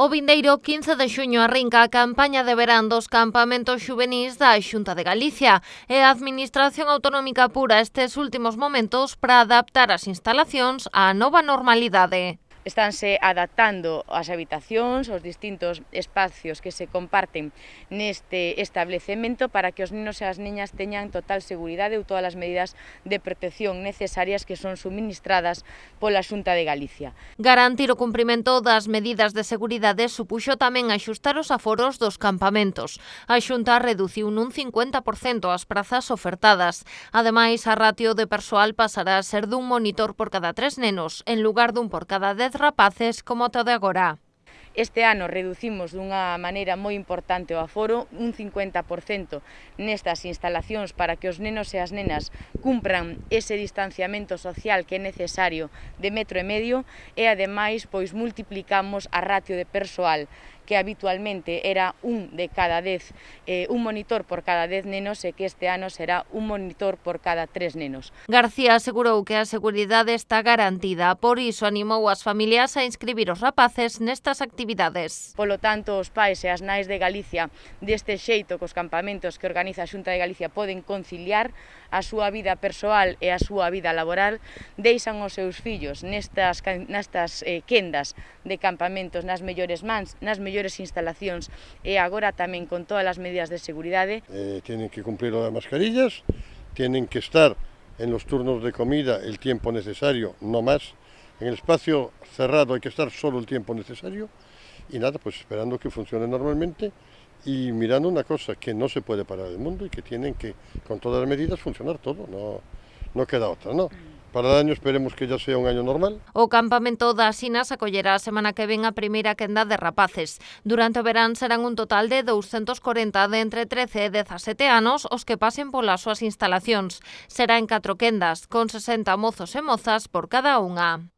O vindeiro 15 de xuño arrinca a campaña de verán dos campamentos xuvenís da Xunta de Galicia e a Administración Autonómica apura estes últimos momentos para adaptar as instalacións á nova normalidade. Estánse adaptando as habitacións, os distintos espacios que se comparten neste establecemento para que os nenos e as niñas teñan total seguridade ou todas as medidas de protección necesarias que son suministradas pola Xunta de Galicia. Garantir o cumprimento das medidas de seguridade supuxo tamén axustar os aforos dos campamentos. A Xunta reduciu nun 50% as prazas ofertadas. Ademais, a ratio de persoal pasará a ser dun monitor por cada 3 nenos, en lugar dun por cada 10 rapaces como o de agora. Este ano reducimos dunha maneira moi importante o aforo, un 50% nestas instalacións para que os nenos e as nenas cumpran ese distanciamento social que é necesario de 1,5 metros e, ademais, pois multiplicamos a ratio de persoal que habitualmente era un monitor por cada 10 nenos e que este ano será un monitor por cada 3 nenos. García asegurou que a seguridade está garantida, por iso animou as familias a inscribir os rapaces nestas actividades. Polo tanto, os pais e as nais de Galicia, deste xeito cos campamentos que organiza a Xunta de Galicia, poden conciliar a súa vida persoal e a súa vida laboral, deixan os seus fillos nestas quendas de campamentos nas mellores mans, nas mellores instalacións e agora tamén con todas as medidas de seguridade. Tienen que cumplir las mascarillas, tienen que estar en los turnos de comida el tiempo necesario, no más. En el espacio cerrado hay que estar solo el tiempo necesario y nada, pues esperando que funcione normalmente y mirando una cosa, que no se puede parar el mundo y que tienen que, con todas las medidas, funcionar todo, no queda otra, ¿no? Para el año esperemos que ya sea un año normal. O campamento das Sinas acollerá a semana que ven a primeira quenda de rapaces. Durante o verán serán un total de 240 de entre 13 e 17 anos os que pasen polas súas instalacións. Será en 4 quendas, con 60 mozos e mozas por cada unha.